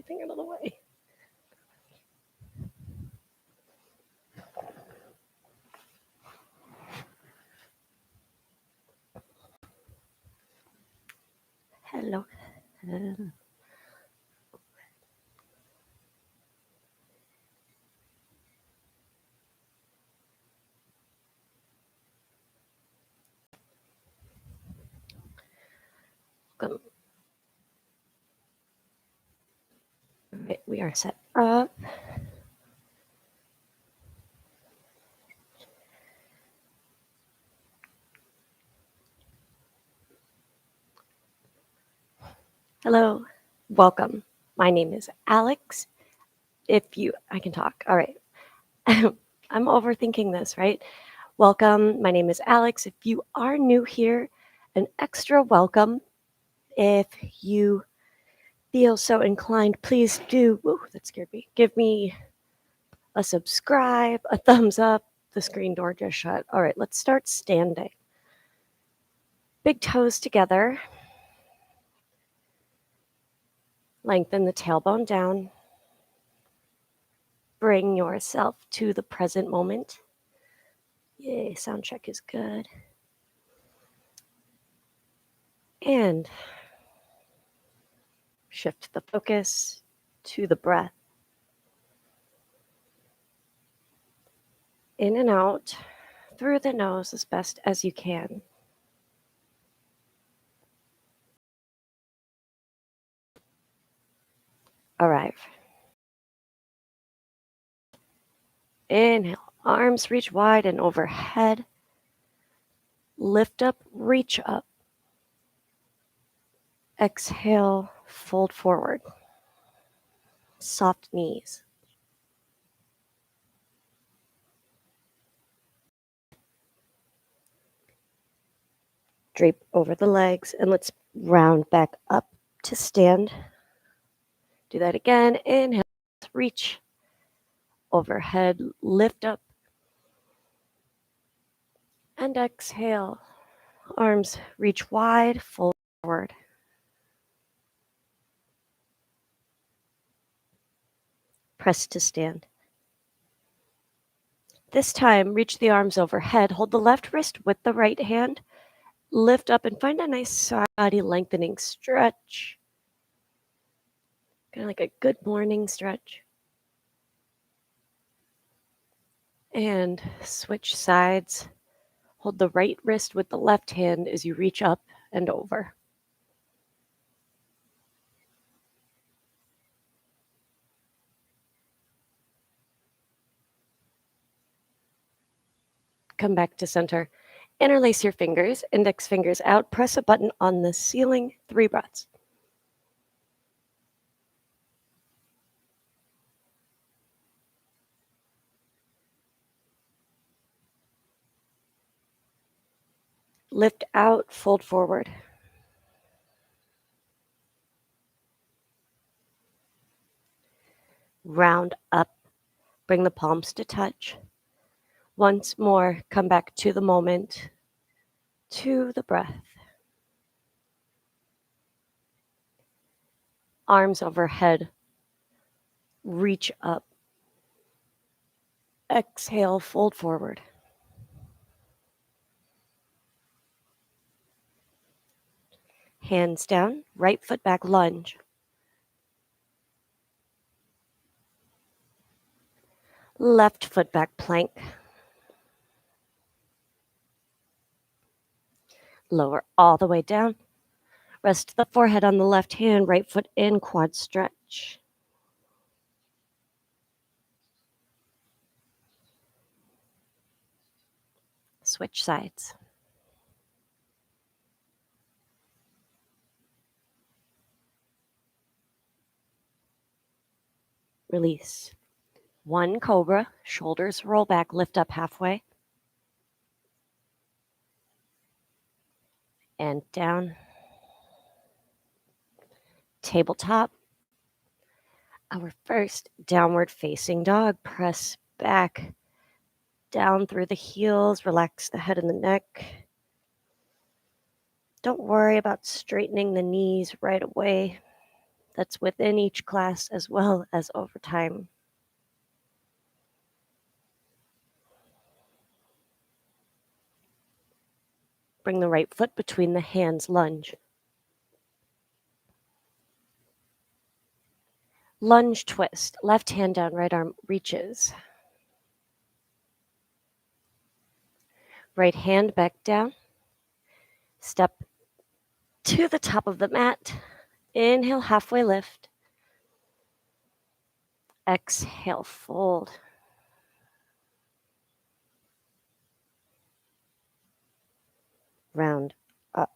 anything out of the way. Hello. Welcome. All right, we are set up. Hello, welcome. My name is Alex. I can talk. All right. I'm overthinking this, right? Welcome. My name is Alex. If you are new here, an extra welcome. If you feel so inclined, please do. Woo, that scared me. Give me a subscribe, a thumbs up. The screen door just shut. All right, let's start standing. Big toes together. Lengthen the tailbone down. Bring yourself to the present moment. Yay, sound check is good. And shift the focus to the breath. In and out through the nose as best as you can. Arrive. Inhale, arms reach wide and overhead. Lift up, reach up. Exhale, fold forward. Soft knees. Drape over the legs and let's round back up to stand. Do that again. Inhale, reach overhead, lift up. And exhale, arms reach wide, fold forward. Press to stand. This time, reach the arms overhead. Hold the left wrist with the right hand. Lift up and find a nice side body lengthening stretch. Kind of like a good morning stretch. And switch sides. Hold the right wrist with the left hand as you reach up and over. Come back to center. Interlace your fingers, index fingers out. Press a button on the ceiling. 3 breaths. Lift out, fold forward. Round up, bring the palms to touch. Once more, come back to the moment, to the breath. Arms overhead, reach up. Exhale, fold forward. Hands down, right foot back, lunge. Left foot back, plank. Lower all the way down. Rest the forehead on the left hand, right foot in, quad stretch. Switch sides. Release. 1 cobra, shoulders roll back, lift up halfway. And down. Tabletop. Our first downward facing dog. Press back, down through the heels, relax the head and the neck. Don't worry about straightening the knees right away. that's within each class as well as over time. Bring the right foot between the hands, lunge. Lunge twist, left hand down, right arm reaches. Right hand back down. Step to the top of the mat. Inhale, halfway lift. Exhale, fold. Round up.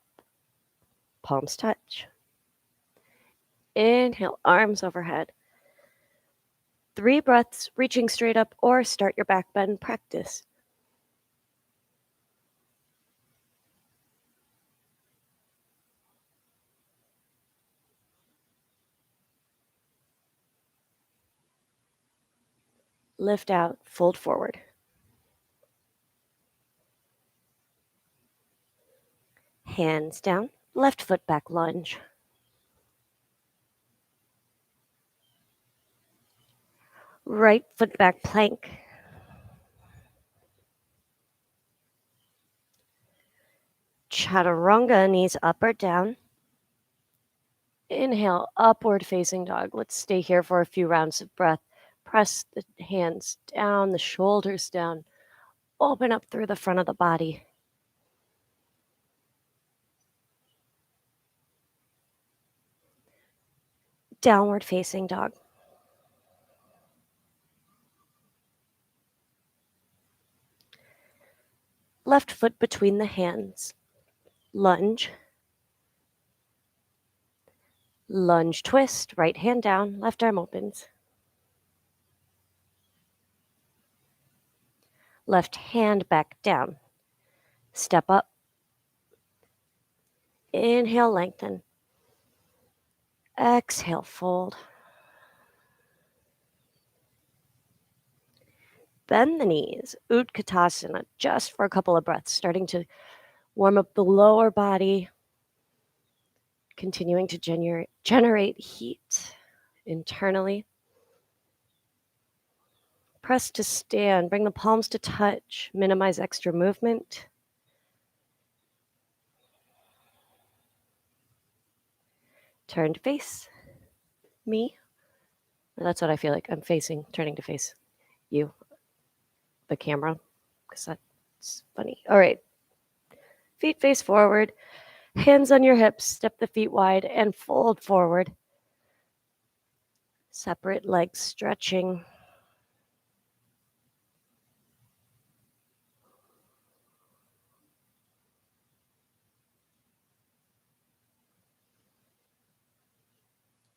Palms touch. Inhale, arms overhead. 3 breaths, reaching straight up, or start your back bend practice. Lift out, fold forward. Hands down, left foot back lunge. Right foot back plank. Chaturanga, knees up or down. Inhale, upward facing dog. Let's stay here for a few rounds of breath. Press the hands down, the shoulders down. Open up through the front of the body. Downward facing dog. Left foot between the hands. Lunge. Lunge twist, right hand down, left arm opens. Left hand back down. Step up. Inhale, lengthen. Exhale, fold. Bend the knees. Utkatasana, just for a couple of breaths, starting to warm up the lower body, continuing to generate heat internally. Press to stand. Bring the palms to touch. Minimize extra movement. Turn to face me. That's what I feel like. I'm facing, turning to face you, the camera, because that's funny. All right. Feet face forward. Hands on your hips. Step the feet wide and fold forward. Separate legs stretching.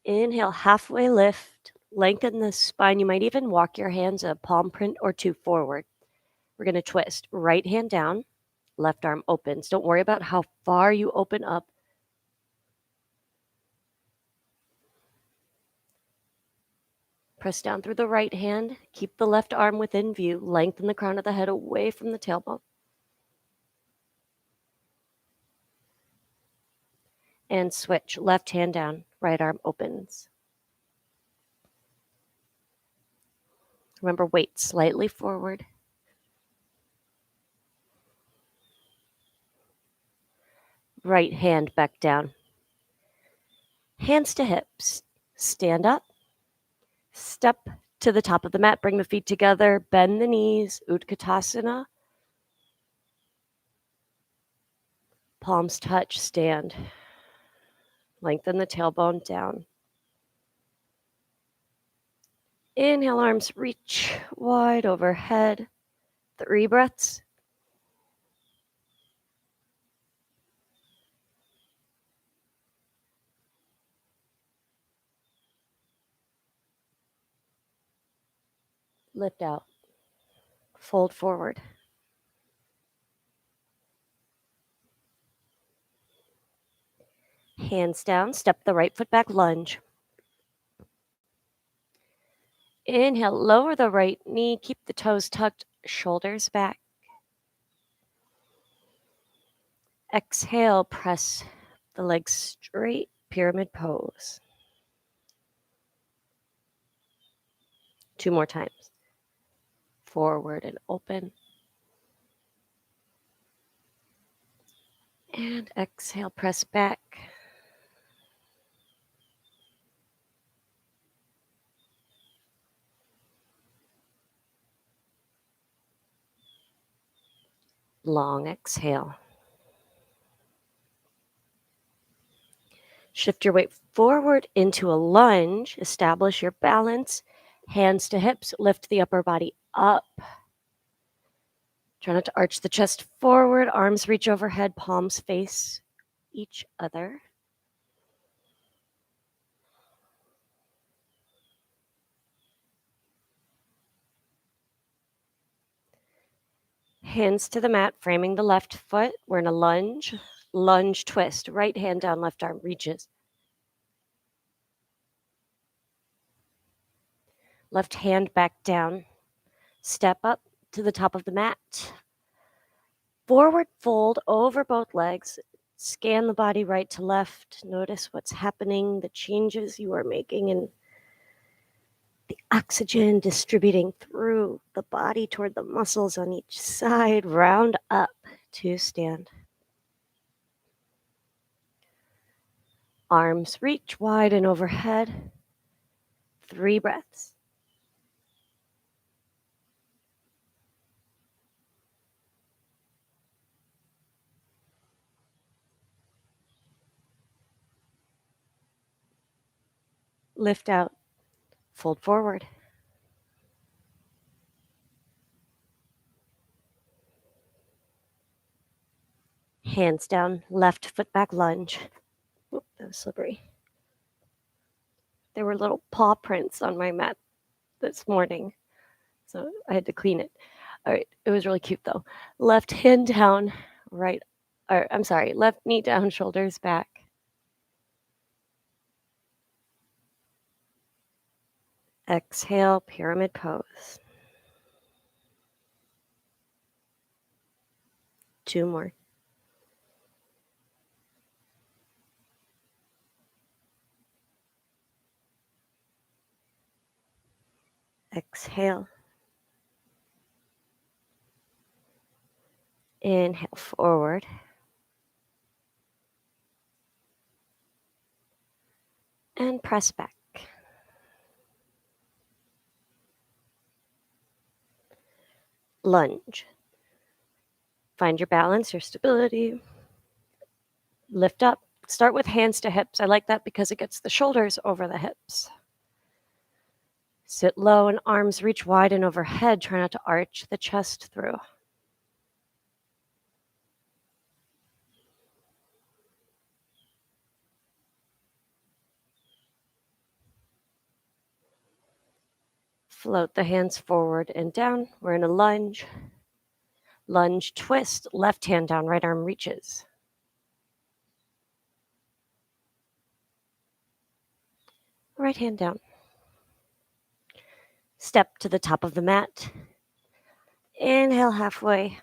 Inhale, halfway lift. Lengthen the spine. You might even walk your hands a palm print or 2 forward. We're going to twist. Right hand down, left arm opens. Don't worry about how far you open up. Press down through the right hand. Keep the left arm within view. Lengthen the crown of the head away from the tailbone. And switch. Left hand down, right arm opens. Remember, weight slightly forward. Right hand back down. Hands to hips. Stand up. Step to the top of the mat. Bring the feet together. Bend the knees. Utkatasana. Palms touch. Stand. Lengthen the tailbone down. Inhale, arms reach wide overhead. 3 breaths. Lift out. Fold forward. Hands down. Step the right foot back. Lunge. Inhale, lower the right knee. Keep the toes tucked. Shoulders back. Exhale, press the legs straight. Pyramid pose. 2 more times. Forward and open. And exhale, press back. Long exhale. Shift your weight forward into a lunge. Establish your balance. Hands to hips. Lift the upper body up. Try not to arch the chest forward. Arms reach overhead. Palms face each other. Hands to the mat, framing the left foot. We're in a lunge. Lunge twist. Right hand down, left arm reaches. Left hand back down. Step up to the top of the mat. Forward fold over both legs. Scan the body right to left. Notice what's happening, the changes you are making, and the oxygen distributing through the body toward the muscles on each side. Round up to stand. Arms reach wide and overhead. 3 breaths. Lift out. Fold forward. Hands down, left foot back lunge. Oop, that was slippery. There were little paw prints on my mat this morning, so I had to clean it. All right, it was really cute though. Left hand down, left knee down, shoulders back. Exhale, pyramid pose. 2 more. Exhale. Inhale forward. And press back. Lunge. Find your balance, your stability. Lift up. Start with hands to hips. I like that because it gets the shoulders over the hips. Sit low and arms reach wide and overhead. Try not to arch the chest through. Float the hands forward and down. We're in a lunge. Lunge twist. Left hand down, right arm reaches. Right hand down. Step to the top of the mat. Inhale halfway.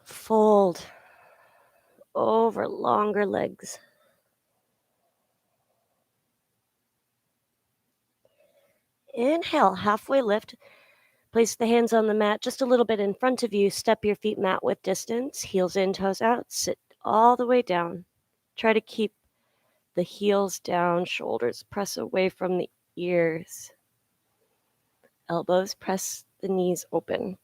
Fold over longer legs. Inhale, halfway lift. Place the hands on the mat just a little bit in front of you. Step your feet mat width distance. Heels in, toes out. Sit all the way down. Try to keep the heels down. Shoulders press away from the ears. Elbows press the knees open.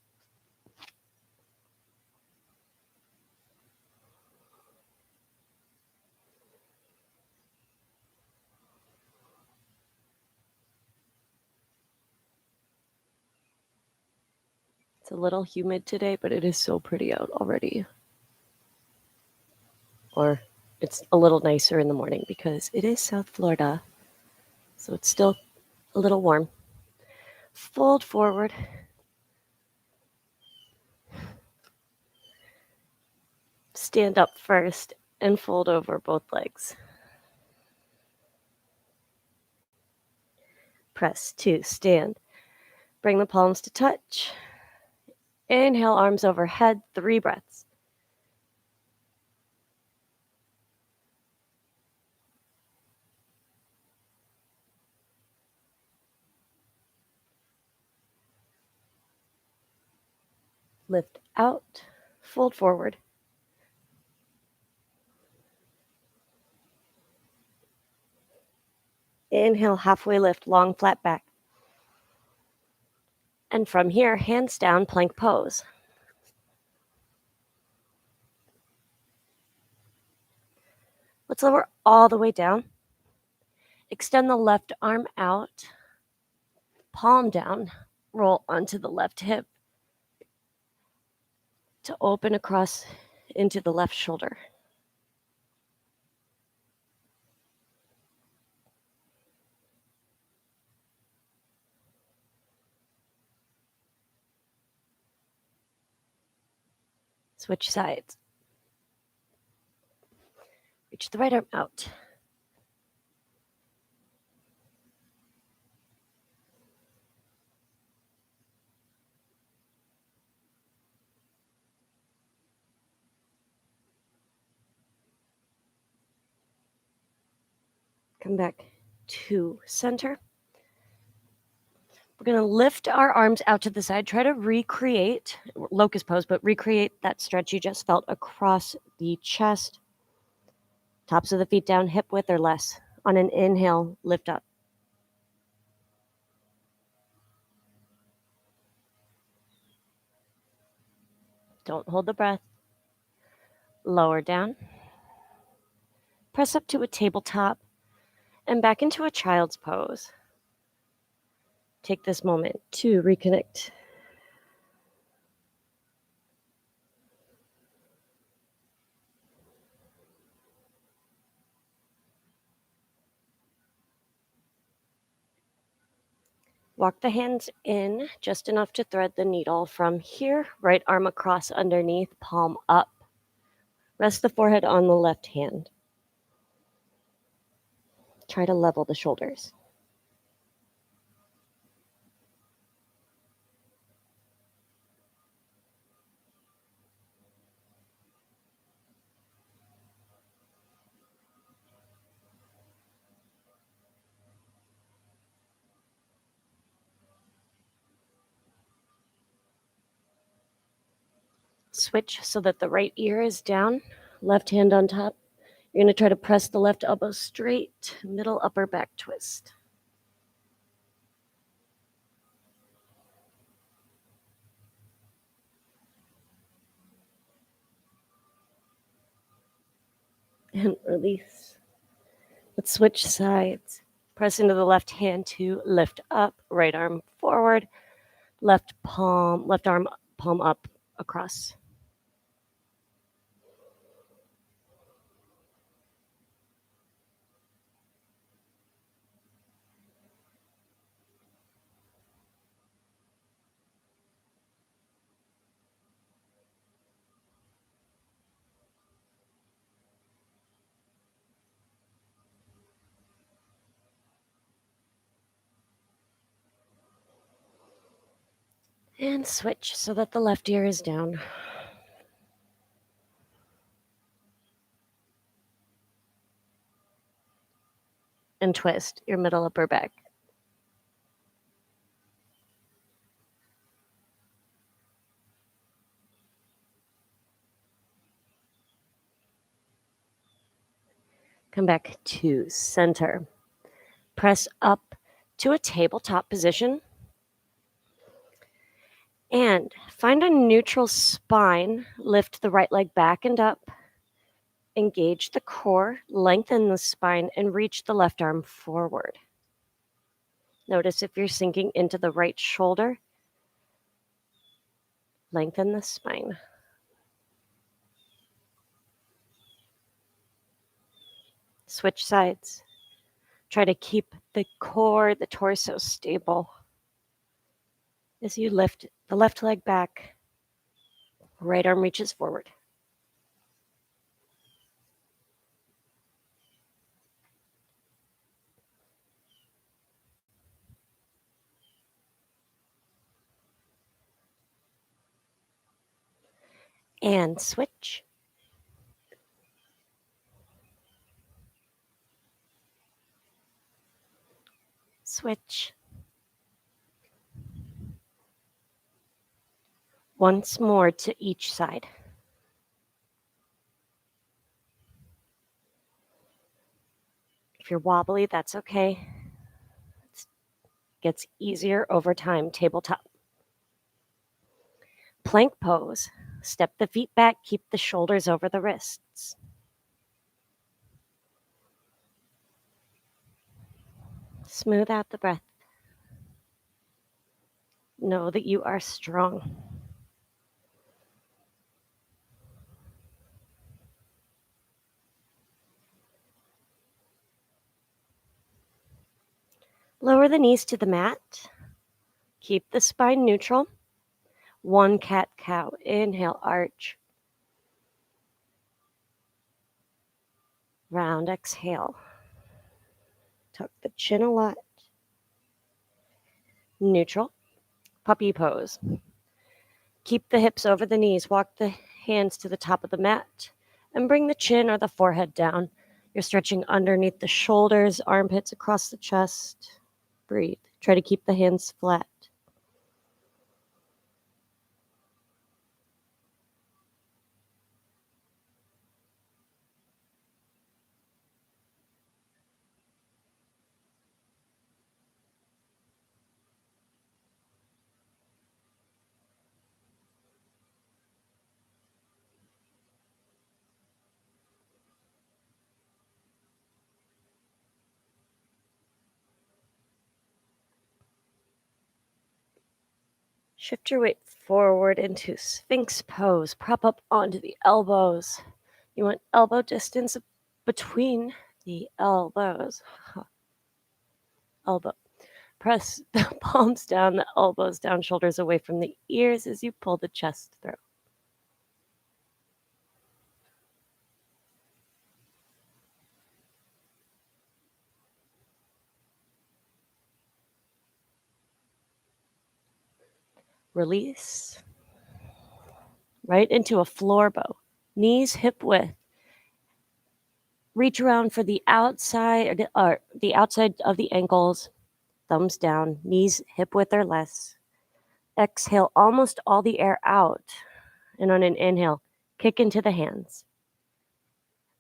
It's a little humid today, but it is so pretty out already. Or it's a little nicer in the morning because it is South Florida, so it's still a little warm. Fold forward. Stand up first and fold over both legs. Press to stand. Bring the palms to touch. Inhale, arms overhead, 3 breaths. Lift out, fold forward. Inhale, halfway lift, long flat back. And from here, hands down, plank pose. Let's lower all the way down. Extend the left arm out, palm down, roll onto the left hip to open across into the left shoulder. Switch sides. Reach the right arm out. Come back to center. We're going to lift our arms out to the side. Try to recreate locust pose, but recreate that stretch you just felt across the chest. Tops of the feet down, hip width or less. On an inhale, lift up. Don't hold the breath. Lower down. Press up to a tabletop and back into a child's pose. Take this moment to reconnect. Walk the hands in just enough to thread the needle from here. Right arm across underneath, palm up. Rest the forehead on the left hand. Try to level the shoulders. Switch so that the right ear is down, left hand on top. You're going to try to press the left elbow straight, middle upper back twist. And release. Let's switch sides. Press into the left hand to lift up, right arm forward, left arm palm up across. And switch so that the left ear is down. And twist your middle upper back. Come back to center. Press up to a tabletop position. And find a neutral spine. Lift the right leg back and up. Engage the core, lengthen the spine, and reach the left arm forward. Notice if you're sinking into the right shoulder. Lengthen the spine. Switch sides. Try to keep the core, the torso stable. As you lift the left leg back, right arm reaches forward. And switch. Switch. Once more to each side. If you're wobbly, that's okay. It gets easier over time. Tabletop. Plank pose. Step the feet back, keep the shoulders over the wrists. Smooth out the breath. Know that you are strong. Lower the knees to the mat. Keep the spine neutral. One cat-cow. Inhale, arch. Round, exhale. Tuck the chin a lot. Neutral. Puppy pose. Keep the hips over the knees. Walk the hands to the top of the mat and bring the chin or the forehead down. You're stretching underneath the shoulders, armpits across the chest. Breathe. Try to keep the hands flat. Shift your weight forward into Sphinx Pose. Prop up onto the elbows. You want elbow distance between the elbows. Elbow. Press the palms down, the elbows down, shoulders away from the ears as you pull the chest through. Release. Right into a floor bow. Knees hip width. Reach around for the outside of the ankles. Thumbs down. Knees hip width or less. Exhale almost all the air out. And on an inhale, kick into the hands.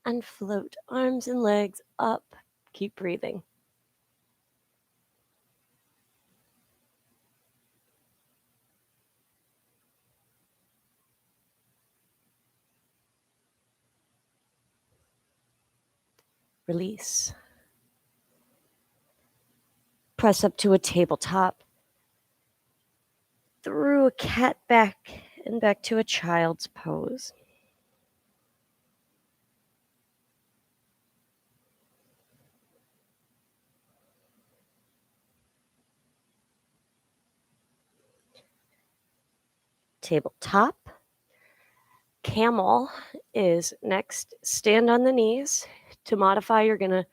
And float arms and legs up. Keep breathing. Release. Press up to a tabletop. Through a cat back and back to a child's pose. Tabletop. Camel is next. Stand on the knees. To modify, you're going to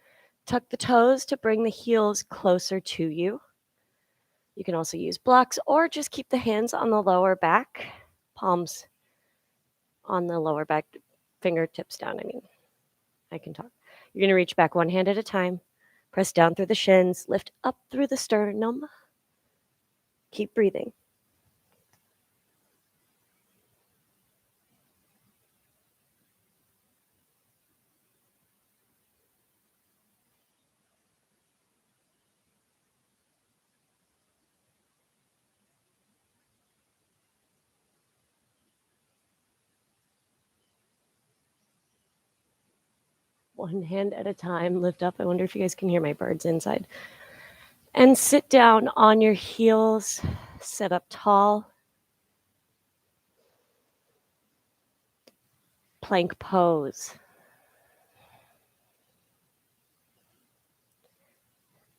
tuck the toes to bring the heels closer to you. You can also use blocks or just keep the hands on the lower back, palms on the lower back, fingertips down. I can talk. You're going to reach back one hand at a time. Press down through the shins, lift up through the sternum. Keep breathing. One hand at a time, lift up. I wonder if you guys can hear my birds inside. And sit down on your heels, sit up tall. Plank pose.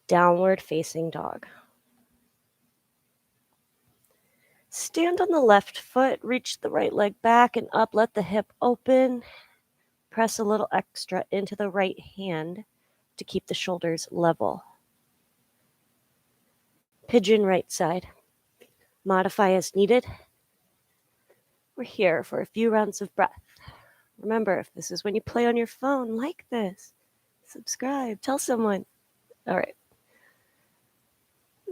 Downward facing dog. Stand on the left foot, reach the right leg back and up, let the hip open. Press a little extra into the right hand to keep the shoulders level. Pigeon right side. Modify as needed. We're here for a few rounds of breath. Remember, if this is when you play on your phone, like this. Subscribe. Tell someone. All right.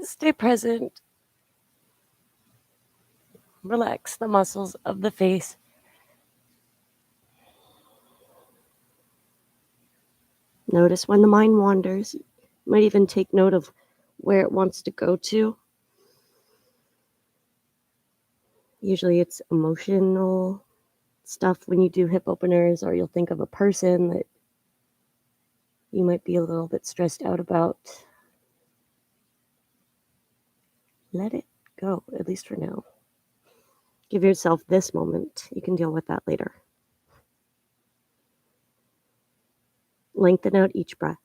Stay present. Relax the muscles of the face. Notice when the mind wanders. You might even take note of where it wants to go to. Usually it's emotional stuff when you do hip openers, or you'll think of a person that you might be a little bit stressed out about. Let it go, at least for now. Give yourself this moment. You can deal with that later. Lengthen out each breath.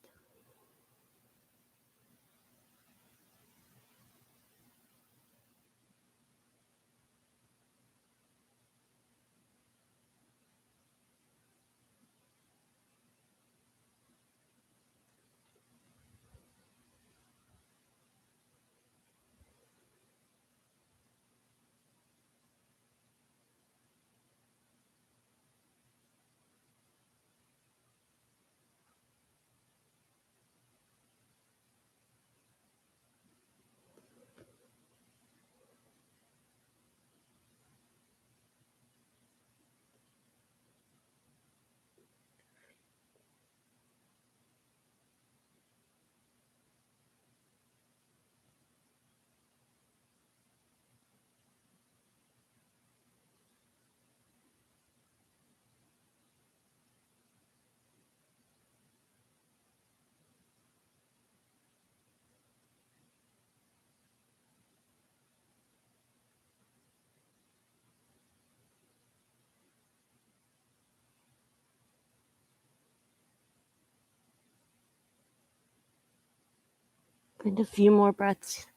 And a few more breaths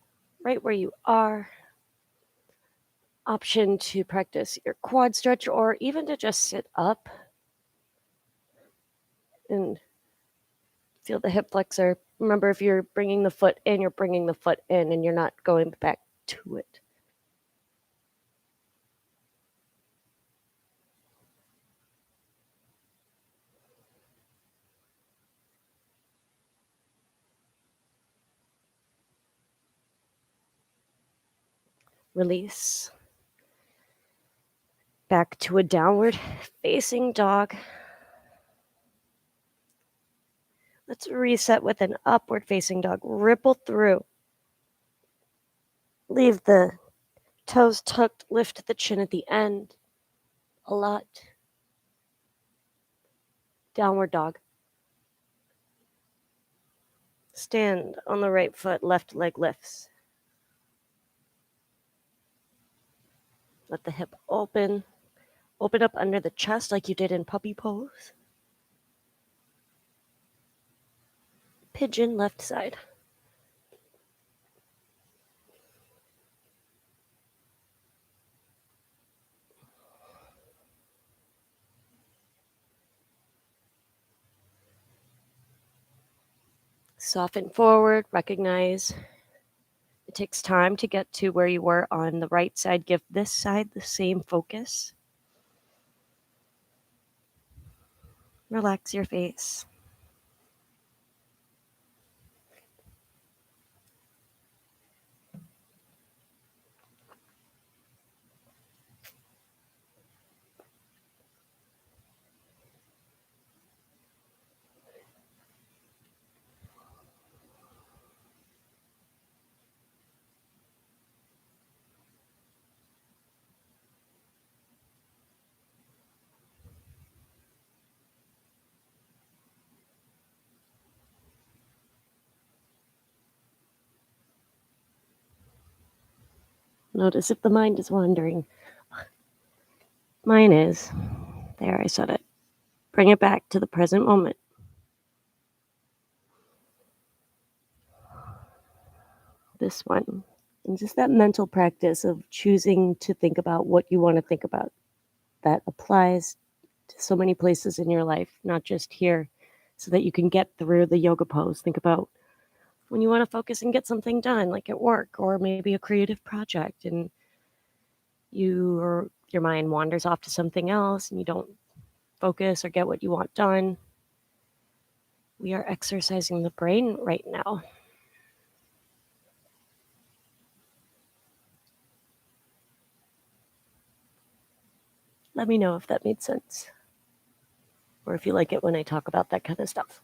right where you are. Option to practice your quad stretch, or even to just sit up and feel the hip flexor. Remember, if you're bringing the foot in, you're bringing the foot in and you're not going back to it. Release. Back to a downward facing dog. Let's reset with an upward facing dog. Ripple through. Leave the toes tucked, lift the chin at the end. A lot. Downward dog. Stand on the right foot, left leg lifts. Let the hip open. Open up under the chest like you did in puppy pose. Pigeon left side. Soften forward, recognize it takes time to get to where you were on the right side. Give this side the same focus. Relax your face. Notice if the mind is wandering. Mine is. There, I said it. Bring it back to the present moment. This one. And just that mental practice of choosing to think about what you want to think about. That applies to so many places in your life, not just here, so that you can get through the yoga pose. Think about when you want to focus and get something done, like at work or maybe a creative project, and your mind wanders off to something else and you don't focus or get what you want done. We are exercising the brain right now. Let me know if that made sense, or if you like it when I talk about that kind of stuff.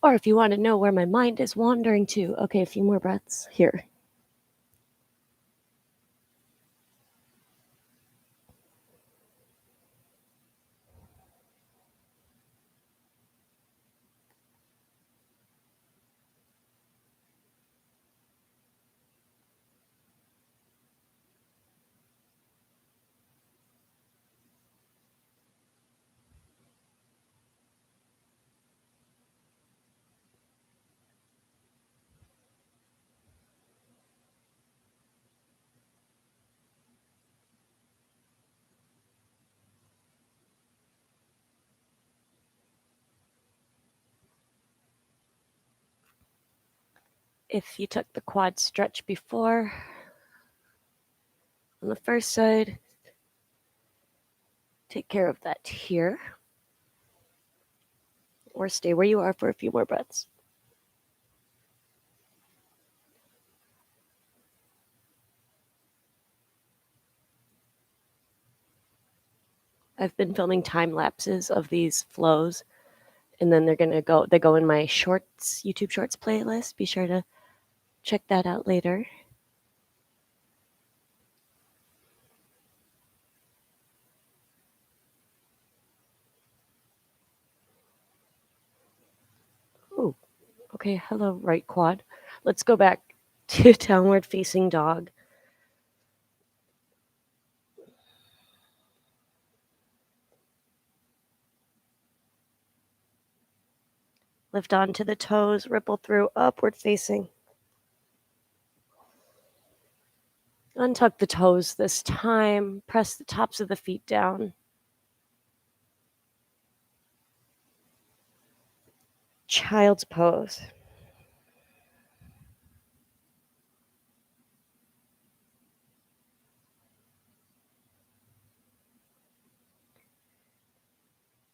Or if you want to know where my mind is wandering to. Okay, a few more breaths here. If you took the quad stretch before, on the first side, take care of that here, or stay where you are for a few more breaths. I've been filming time lapses of these flows, and then they go in my shorts, YouTube Shorts playlist. Be sure to check that out later. Oh, okay. Hello, right quad. Let's go back to downward facing dog. Lift onto the toes, ripple through, upward facing. Untuck the toes this time. Press the tops of the feet down. Child's pose.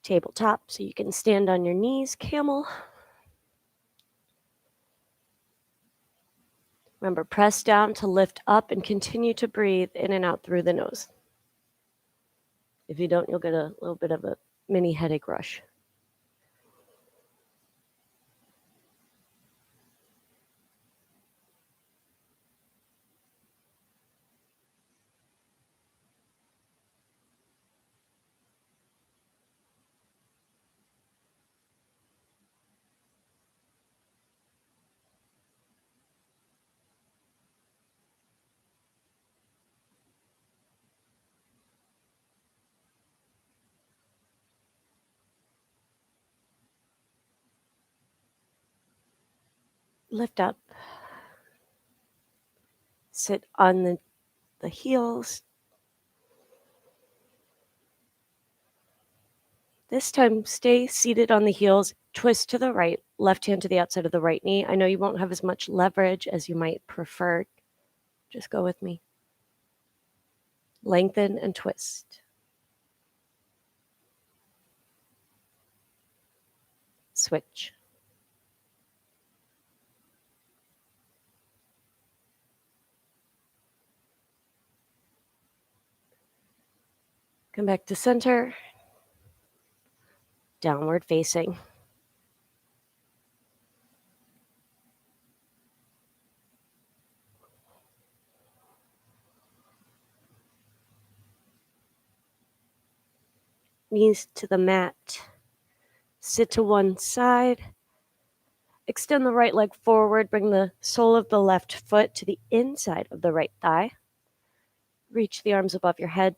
Tabletop, so you can stand on your knees. Camel. Remember, press down to lift up and continue to breathe in and out through the nose. If you don't, you'll get a little bit of a mini headache rush. Lift up. Sit on the heels. This time, stay seated on the heels. Twist to the right, left hand to the outside of the right knee. I know you won't have as much leverage as you might prefer. Just go with me. Lengthen and twist. Switch. Come back to center. Downward facing. Knees to the mat. Sit to one side. Extend the right leg forward. Bring the sole of the left foot to the inside of the right thigh. Reach the arms above your head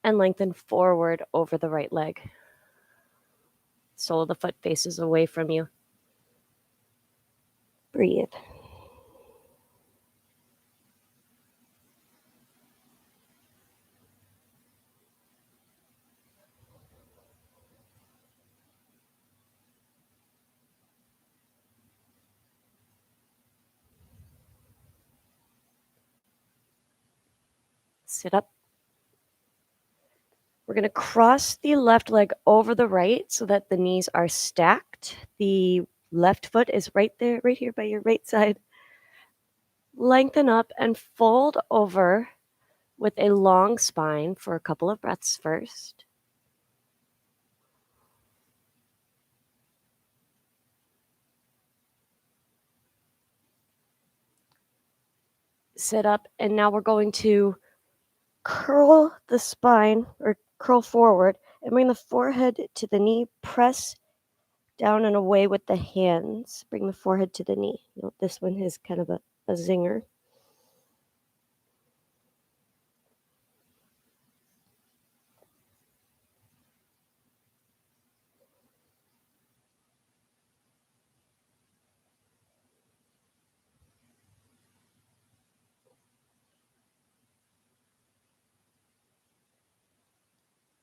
and lengthen forward over the right leg. Sole of the foot faces away from you. Breathe. Sit up. We're going to cross the left leg over the right so that the knees are stacked. The left foot is right there, right here by your right side. Lengthen up and fold over with a long spine for a couple of breaths first. Sit up, and now we're going to curl the spine or curl forward and bring the forehead to the knee. Press down and away with the hands. Bring the forehead to the knee. Note this one is kind of a zinger.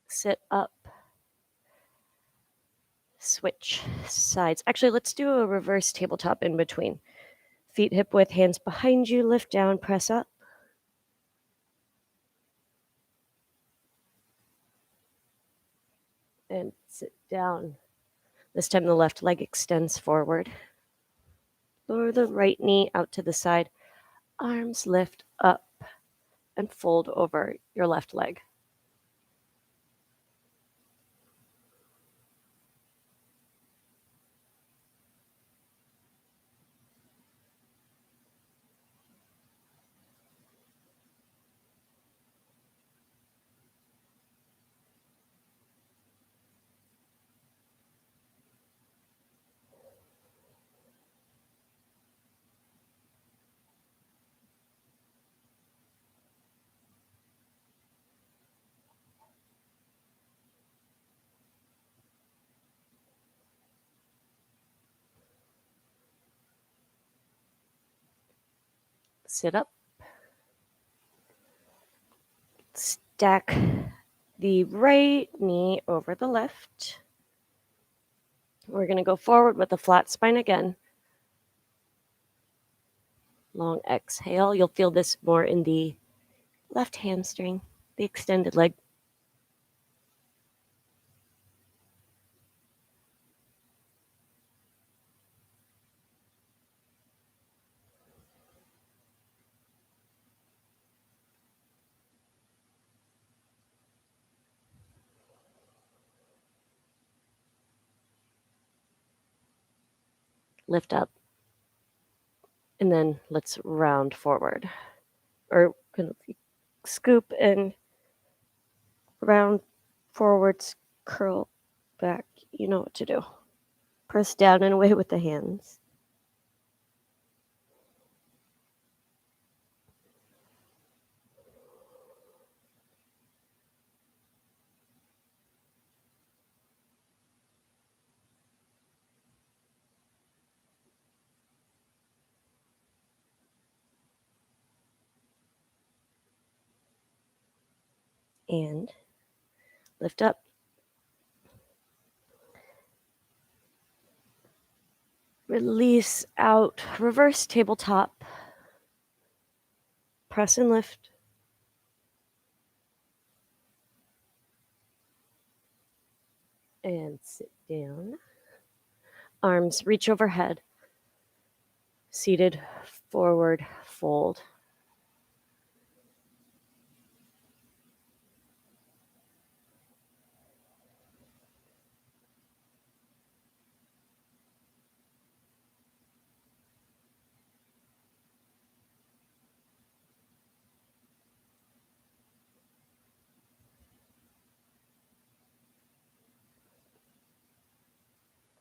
Sit up. Switch sides. Actually, let's do a reverse tabletop in between. Feet hip width, hands behind you, lift down, press up. And sit down. This time the left leg extends forward. Lower the right knee out to the side. Arms lift up and fold over your left leg. Sit up. Stack the right knee over the left. We're going to go forward with a flat spine again. Long exhale. You'll feel this more in the left hamstring, the extended leg. Lift up. And then let's round forward. Or kind of scoop and round forwards, curl back. You know what to do. Press down and away with the hands. And lift up. Release out. Reverse tabletop. Press and lift. And sit down. Arms reach overhead. Seated, forward, fold.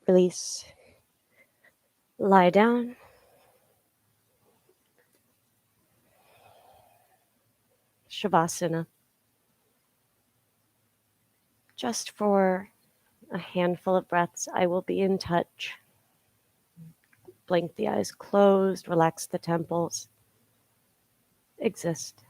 Release. Lie down. Shavasana. Just for a handful of breaths, I will be in touch. Blink the eyes closed, relax the temples. Exist.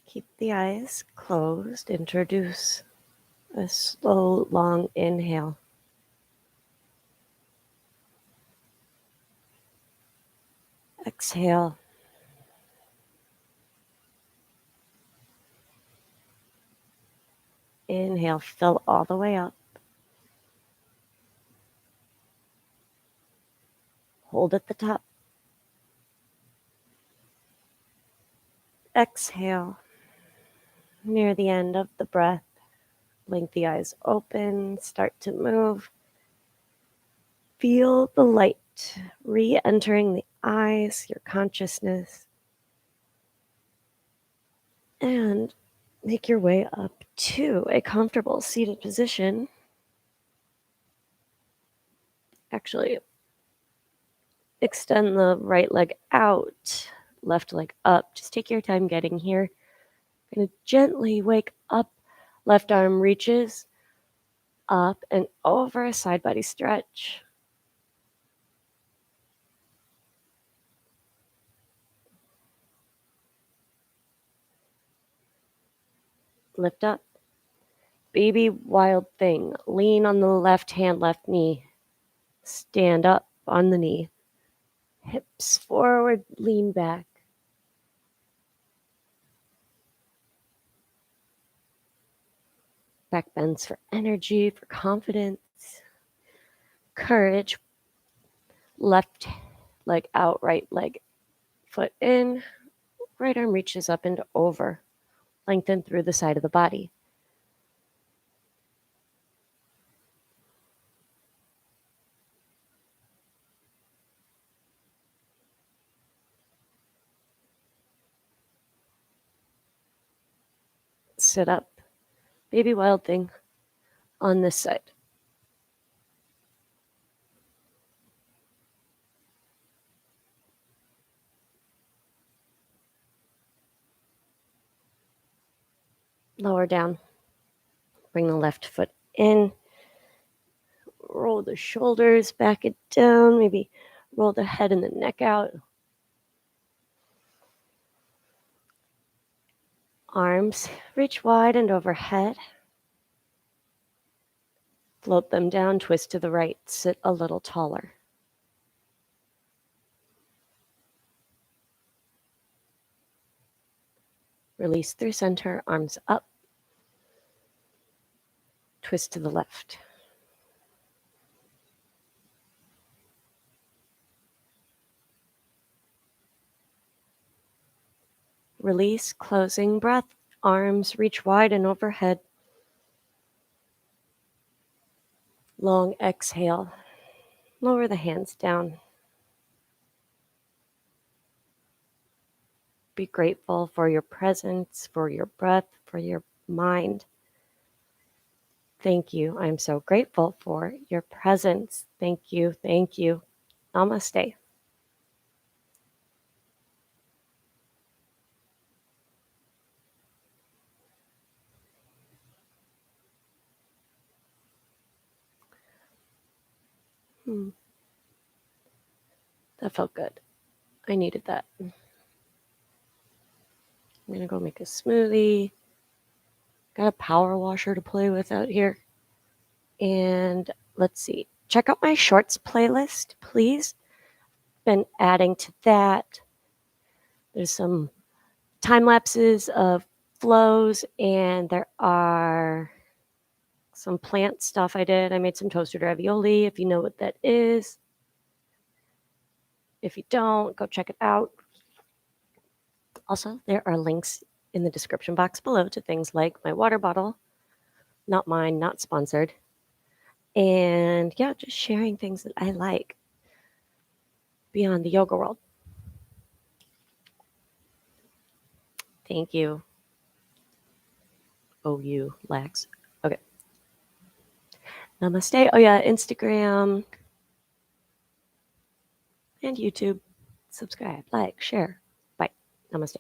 Keep the eyes closed. Introduce a slow, long inhale. Exhale. Inhale, fill all the way up. Hold at the top. Exhale. Near the end of the breath, blink the eyes open, start to move. Feel the light re-entering the eyes, your consciousness, and make your way up to a comfortable seated position. Actually, extend the right leg out, left leg up. Just take your time getting here. Going to gently wake up. Left arm reaches up and over, side body stretch. Lift up. Baby wild thing. Lean on the left hand, left knee. Stand up on the knee. Hips forward, lean back. Back bends for energy, for confidence, courage. Left leg out, right leg, foot in. Right arm reaches up and over. Lengthen through the side of the body. Sit up. Baby wild thing on this side. Lower down. Bring the left foot in. Roll the shoulders back and down. Maybe roll the head and the neck out. Arms reach wide and overhead. Float them down, twist to the right, sit a little taller. Release through center, arms up. Twist to the left. Release, closing breath. Arms reach wide and overhead. Long exhale. Lower the hands down. Be grateful for your presence, for your breath, for your mind. Thank you. I'm so grateful for your presence. Thank you. Thank you. Namaste. That felt good. I needed that. I'm going to go make a smoothie. Got a power washer to play with out here. And let's see. Check out my shorts playlist, please. Been adding to that. There's some time lapses of flows, and there are some plant stuff I did. I made some toasted ravioli, if you know what that is. If you don't, go check it out. Also, there are links in the description box below to things like my water bottle, not mine, not sponsored. And yeah, just sharing things that I like beyond the yoga world. Thank you. Oh, you, Lex. Okay. Namaste. Oh, yeah, Instagram and YouTube. Subscribe, like, share. Bye. Namaste.